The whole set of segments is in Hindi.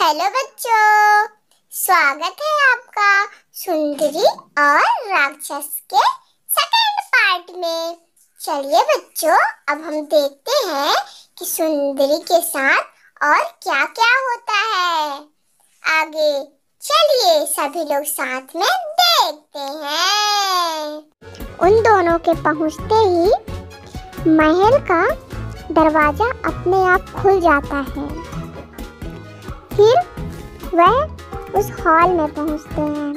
हेलो बच्चों, स्वागत है आपका सुंदरी और राक्षस के सेकंड पार्ट में। चलिए बच्चों, अब हम देखते हैं कि सुंदरी के साथ और क्या-क्या होता है। आगे चलिए सभी लोग साथ में देखते हैं। उन दोनों के पहुंचते ही महल का दरवाजा अपने आप खुल जाता है। फिर वह उस हॉल में पहुंचते हैं।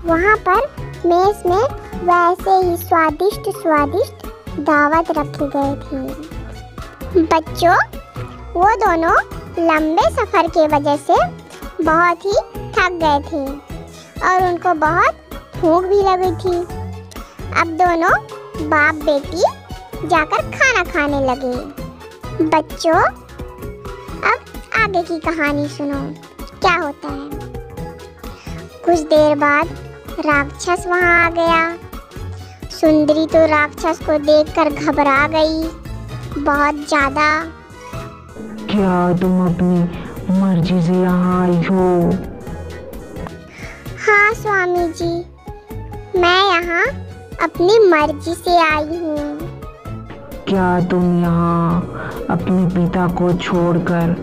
वहां पर मेज में वैसे ही स्वादिष्ट दावत रखी गई थी। बच्चों, वो दोनों लंबे सफर की वजह से बहुत ही थक गए थे और उनको बहुत भूख भी लगी थी। अब दोनों बाप बेटी जाकर खाना खाने लगे। बच्चों, अब आगे की कहानी सुनो, क्या होता है। कुछ देर बाद राक्षस वहां आ गया। सुंदरी तो राक्षस को देखकर घबरा गई बहुत ज्यादा। क्या तुम अपनी मर्जी से यहाँ आई हो? हाँ स्वामी जी, मैं यहाँ अपनी मर्जी से आई हूँ। क्या तुम यहाँ अपने पिता को छोड़कर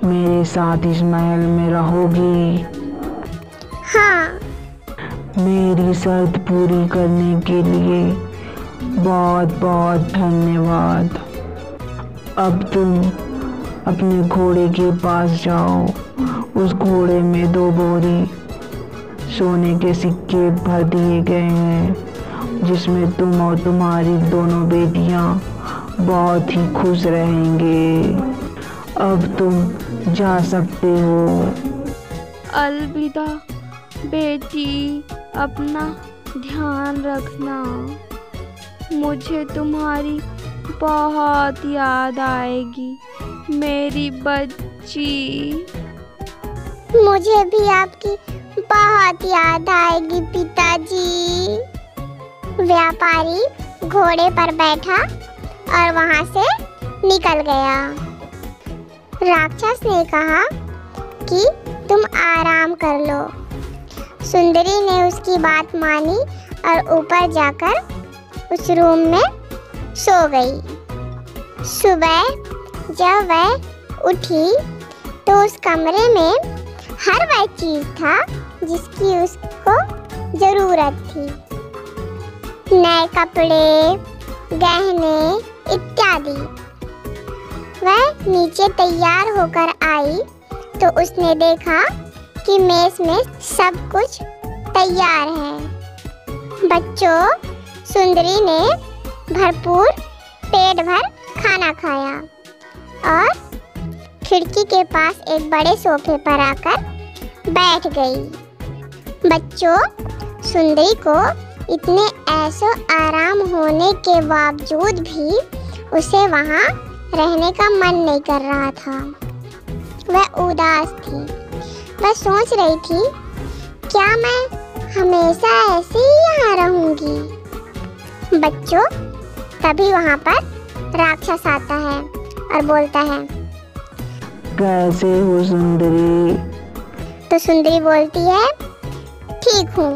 मेरे साथ इस महल में रहोगी? हाँ। मेरी शर्त पूरी करने के लिए बहुत बहुत धन्यवाद। अब तुम अपने घोड़े के पास जाओ। उस घोड़े में 2 बोरी सोने के सिक्के भर दिए गए हैं, जिसमें तुम और तुम्हारी दोनों बेटियां बहुत ही खुश रहेंगे। अब तुम जा सकते हो। अलविदा बेटी, अपना ध्यान रखना। मुझे तुम्हारी बहुत याद आएगी, मेरी बच्ची। मुझे भी आपकी बहुत याद आएगी पिताजी। व्यापारी घोड़े पर बैठा और वहां से निकल गया। राक्षस ने कहा कि तुम आराम कर लो। सुंदरी ने उसकी बात मानी और ऊपर जाकर उस रूम में सो गई। सुबह जब वह उठी तो उस कमरे में हर वह चीज था जिसकी उसको जरूरत थी। नए कपड़े, गहने इत्यादि। वह नीचे तैयार होकर आई तो उसने देखा कि मेज में सब कुछ तैयार है। बच्चों, सुंदरी ने भरपूर पेट भर खाना खाया और खिड़की के पास एक बड़े सोफे पर आकर बैठ गई। बच्चों, सुंदरी को इतने ऐशो आराम होने के बावजूद भी उसे वहाँ रहने का मन नहीं कर रहा था। वह उदास थी। वह सोच रही थी, क्या मैं हमेशा ऐसे ही यहाँ रहूंगी? बच्चों, तभी वहाँ पर राक्षस आता है और बोलता है, कैसे हो सुंदरी? तो सुंदरी बोलती है, ठीक हूँ।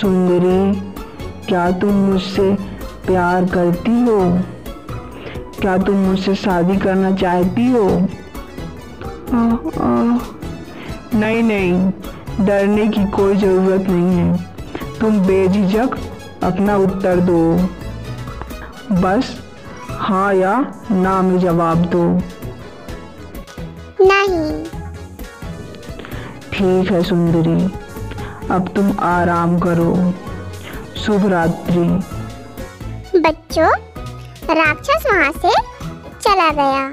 सुंदरी, क्या तुम मुझसे प्यार करती हो? क्या तुम मुझसे शादी करना चाहती हो? नहीं नहीं, डरने की कोई ज़रूरत नहीं है। तुम बेझिझक अपना उत्तर दो। बस हाँ या ना में जवाब दो। नहीं। ठीक है सुंदरी, अब तुम आराम करो। शुभ रात्रि। बच्चों, राक्षस वहाँ से चला गया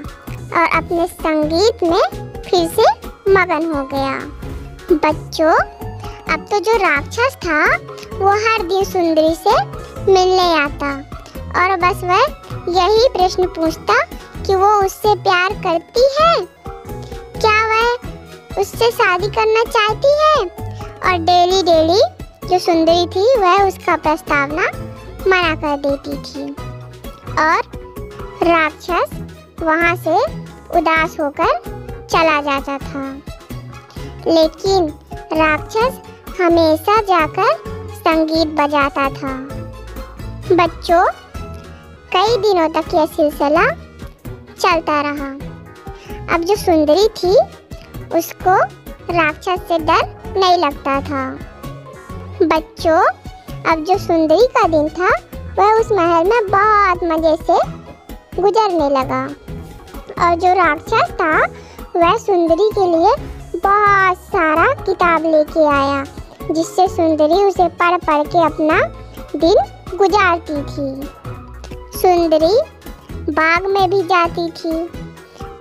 और अपने संगीत में फिर से मगन हो गया। बच्चों, अब तो जो राक्षस था वो हर दिन सुंदरी से मिलने आता और बस वह यही प्रश्न पूछता कि वो उससे प्यार करती है, क्या वह उससे शादी करना चाहती है। और डेली जो सुंदरी थी वह उसका प्रस्तावना मना कर देती थी और राक्षस वहाँ से उदास होकर चला जाता था। लेकिन राक्षस हमेशा जाकर संगीत बजाता था। बच्चों, कई दिनों तक यह सिलसिला चलता रहा। अब जो सुंदरी थी उसको राक्षस से डर नहीं लगता था। बच्चों, अब जो सुंदरी का दिन था वह उस महल में बहुत मज़े से गुजरने लगा। और जो राक्षस था वह सुंदरी के लिए बहुत सारा किताब लेके आया, जिससे सुंदरी उसे पढ़ पढ़ के अपना दिन गुजारती थी। सुंदरी बाग में भी जाती थी।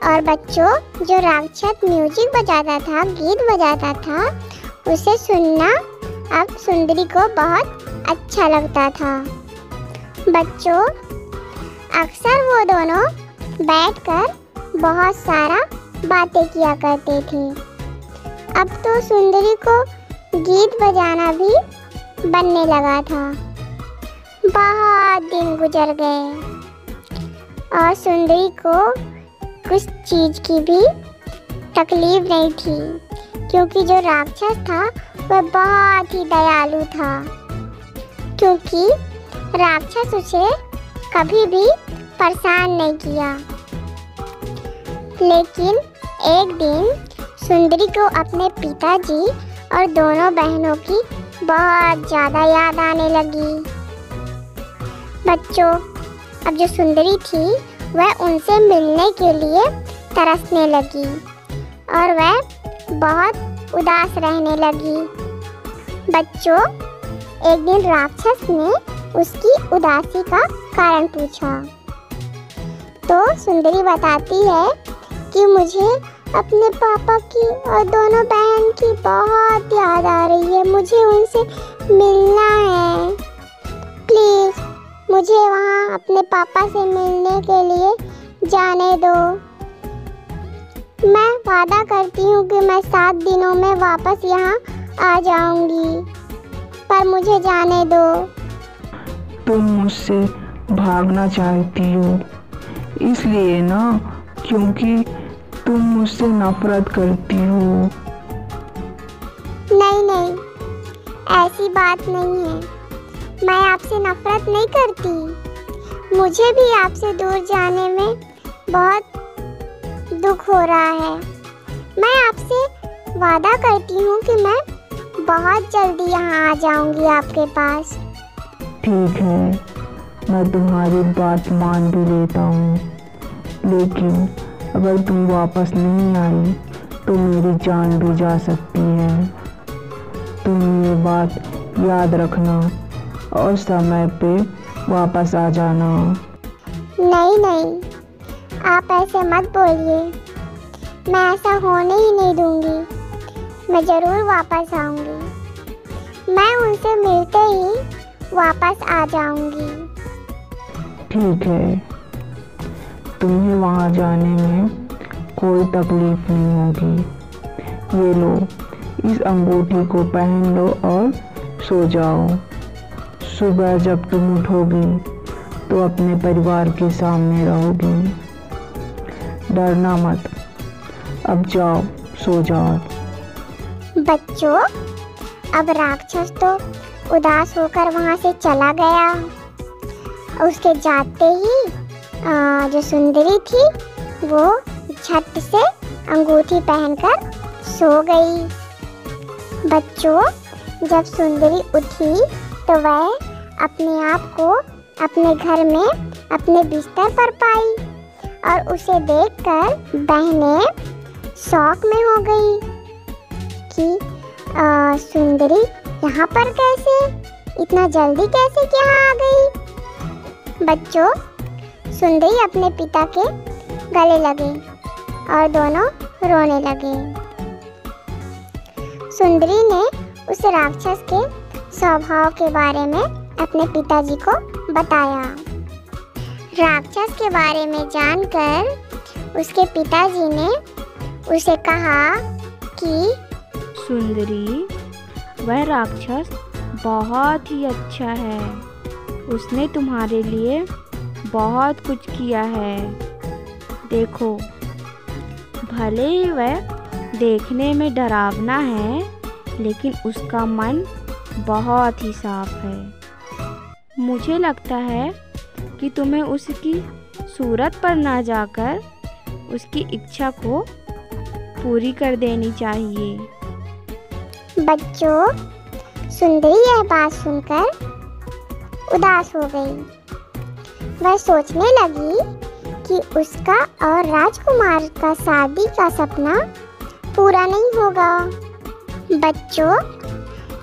और बच्चों, जो राक्षस म्यूजिक बजाता था, गीत बजाता था, उसे सुनना अब सुंदरी को बहुत अच्छा लगता था। बच्चों, अक्सर वो दोनों बैठकर बहुत सारा बातें किया करते थे। अब तो सुंदरी को गीत बजाना भी बनने लगा था। बहुत दिन गुजर गए और सुंदरी को कुछ चीज़ की भी तकलीफ नहीं थी, क्योंकि जो राक्षस था वह बहुत ही दयालु था। क्योंकि राक्षस उसे कभी भी परेशान नहीं किया। लेकिन एक दिन सुंदरी को अपने पिताजी और दोनों बहनों की बहुत ज़्यादा याद आने लगी। बच्चों, अब जो सुंदरी थी वह उनसे मिलने के लिए तरसने लगी और वह बहुत उदास रहने लगी। बच्चों, एक दिन राक्षस ने उसकी उदासी का कारण पूछा। तो सुंदरी बताती है कि मुझे अपने पापा की और दोनों बहन की बहुत याद आ रही है। मुझे उनसे मिलना है। प्लीज़ मुझे वहाँ अपने पापा से मिलने के लिए जाने दो। मैं वादा करती हूँ कि मैं 7 दिनों में वापस यहाँ आ जाऊँगी, पर मुझे जाने दो। तुम मुझसे भागना चाहती हो इसलिए ना, क्योंकि तुम मुझसे नफरत करती हो। नहीं, ऐसी बात नहीं है। मैं आपसे नफरत नहीं करती। मुझे भी आपसे दूर जाने में बहुत दुख हो रहा है। मैं आपसे वादा करती हूँ कि मैं बहुत जल्दी यहाँ आ जाऊँगी आपके पास। ठीक है, मैं तुम्हारी बात मान भी लेता हूँ, लेकिन अगर तुम वापस नहीं आई तो मेरी जान भी जा सकती है। तुम ये बात याद रखना और समय पे वापस आ जाना। नहीं, आप ऐसे मत बोलिए। मैं ऐसा होने ही नहीं दूँगी। मैं ज़रूर वापस आऊँगी। मैं उनसे मिलते ही वापस आ जाऊँगी। ठीक है, तुम्हें वहाँ जाने में कोई तकलीफ नहीं होगी। ये लो, इस अंगूठी को पहन लो और सो जाओ। सुबह जब तुम उठोगी तो अपने परिवार के सामने रहोगी। डरना मत। अब जाओ, सो जाओ। बच्चों, अब राक्षस तो उदास होकर वहाँ से चला गया। उसके जाते ही जो सुंदरी थी वो झट से अंगूठी पहनकर सो गई। बच्चों, जब सुंदरी उठी तो वह अपने आप को अपने घर में अपने बिस्तर पर पाई और उसे देखकर बहनें शौक में हो गई कि सुंदरी यहाँ पर कैसे, इतना जल्दी कैसे यहाँ आ गई। बच्चों, सुंदरी अपने पिता के गले लगे और दोनों रोने लगे। सुंदरी ने उस राक्षस के स्वभाव के बारे में अपने पिताजी को बताया। राक्षस के बारे में जानकर उसके पिताजी ने उसे कहा कि सुंदरी, वह राक्षस बहुत ही अच्छा है। उसने तुम्हारे लिए बहुत कुछ किया है। देखो, भले ही वह देखने में डरावना है, लेकिन उसका मन बहुत ही साफ है। मुझे लगता है कि तुम्हें उसकी सूरत पर ना जाकर उसकी इच्छा को पूरी कर देनी चाहिए। बच्चों, सुंदरी यह बात सुनकर उदास हो गई। वह सोचने लगी कि उसका और राजकुमार का शादी का सपना पूरा नहीं होगा। बच्चों,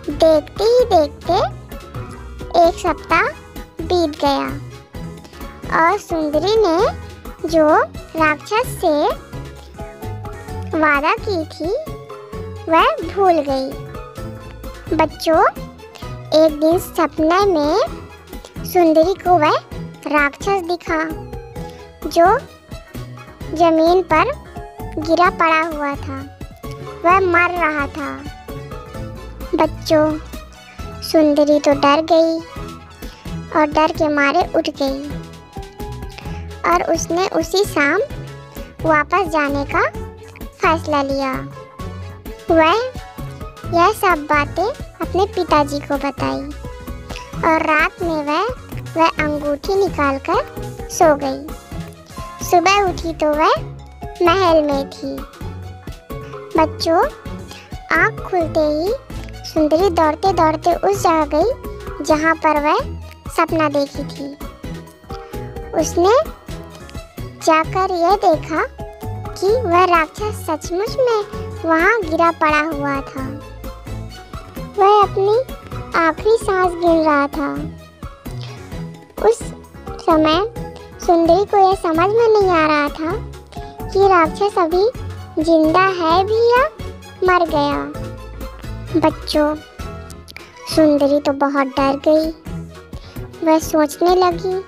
देखते ही देखते एक सप्ताह बीत गया और सुंदरी ने जो राक्षस से वादा की थी वह भूल गई। बच्चों, एक दिन सपने में सुंदरी को वह राक्षस दिखा जो जमीन पर गिरा पड़ा हुआ था। वह मर रहा था। बच्चों, सुंदरी तो डर गई और डर के मारे उठ गई और उसने उसी शाम वापस जाने का फैसला लिया। वह यह सब बातें अपने पिताजी को बताई और रात में वह अंगूठी निकालकर सो गई। सुबह उठी तो वह महल में थी। बच्चों, आँख खुलते ही सुंदरी दौड़ते दौड़ते उस जगह गई जहाँ पर वह सपना देखी थी। उसने जाकर यह देखा कि वह राक्षस सचमुच में वहाँ गिरा पड़ा हुआ था। वह अपनी आखिरी सांस गिन रहा था। उस समय सुंदरी को यह समझ में नहीं आ रहा था कि राक्षस अभी जिंदा है भी या मर गया। बच्चों, सुंदरी तो बहुत डर गई। वह सोचने लगी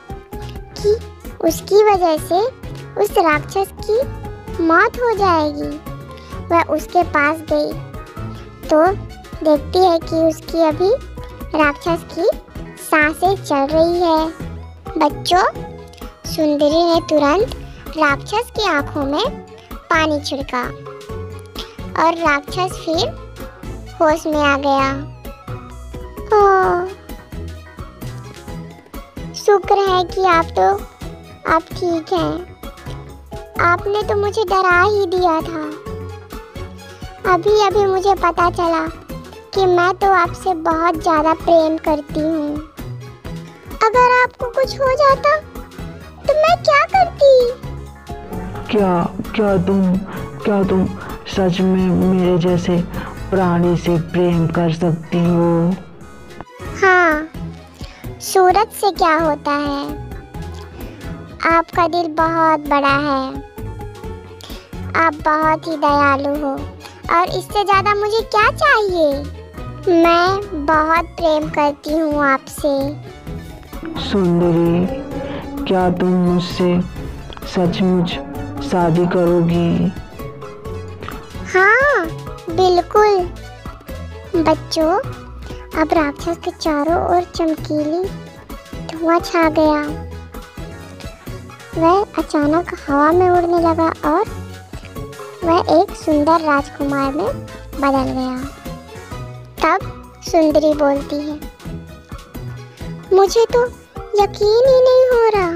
कि उसकी वजह से उस राक्षस की मौत हो जाएगी। वह उसके पास गई तो देखती है कि उसकी अभी राक्षस की सांसें चल रही है। बच्चों, सुंदरी ने तुरंत राक्षस की आंखों में पानी छिड़का और राक्षस फिर होश में आ गया। ओह, शुक्र है कि आप ठीक हैं। आपने तो मुझे डरा ही दिया था। अभी अभी मुझे पता चला कि मैं तो आपसे बहुत ज़्यादा प्रेम करती हूँ। अगर आपको कुछ हो जाता तो मैं क्या करती? क्या तुम सच में मेरे जैसे प्राणी से प्रेम कर सकती हो? हाँ, सूरत से क्या होता है। आपका दिल बहुत बड़ा है। आप बहुत ही दयालु हो और इससे ज़्यादा मुझे क्या चाहिए। मैं बहुत प्रेम करती हूँ आपसे। सुंदरी, क्या तुम मुझसे सचमुच शादी करोगी? हाँ, बिल्कुल। बच्चों, अब राक्षस के चारों ओर चमकीली धुआं छा गया। वह अचानक हवा में उड़ने लगा और वह एक सुंदर राजकुमार में बदल गया। तब सुंदरी बोलती है, मुझे तो यकीन ही नहीं हो रहा।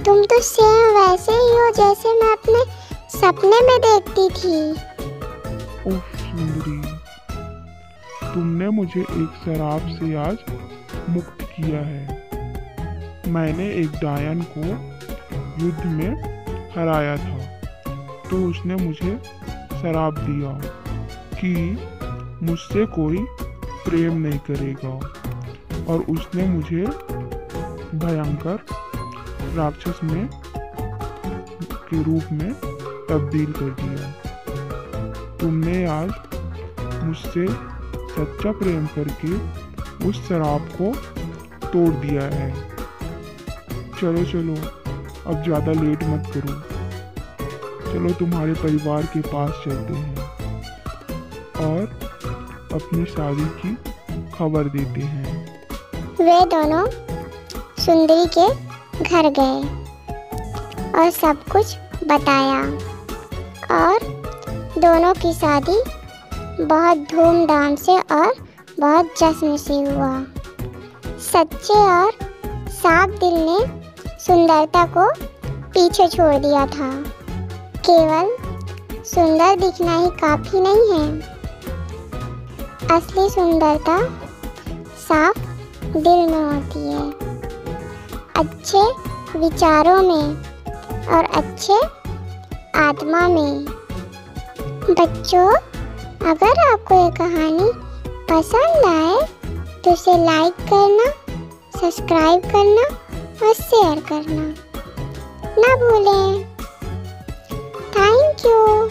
तुम तो सेम वैसे ही हो जैसे मैं अपने सपने में देखती थी। उफ सुंदरी, तुमने मुझे एक शराब से आज मुक्त किया है। मैंने एक डायन को युद्ध में हराया था तो उसने मुझे शराब दिया कि मुझसे कोई प्रेम नहीं करेगा और उसने मुझे भयंकर राक्षस में के रूप में तब्दील कर दिया। तुमने आज मुझसे सच्चा प्रेम करके उस शराब को तोड़ दिया है। चलो चलो, अब ज़्यादा लेट मत करो। चलो तुम्हारे परिवार के पास चलते हैं और अपनी शादी की खबर देते हैं। वे दोनों सुंदरी के घर गए और सब कुछ बताया और दोनों की शादी बहुत धूमधाम से और बहुत जश्न से हुआ। सच्चे और साफ दिल ने सुंदरता को पीछे छोड़ दिया था। केवल सुंदर दिखना ही काफ़ी नहीं है, असली सुंदरता साफ दिल में होती है, अच्छे विचारों में और अच्छे आत्मा में। बच्चों, अगर आपको ये कहानी पसंद आए तो इसे लाइक करना, सब्सक्राइब करना और शेयर करना ना भूलें। Thank you.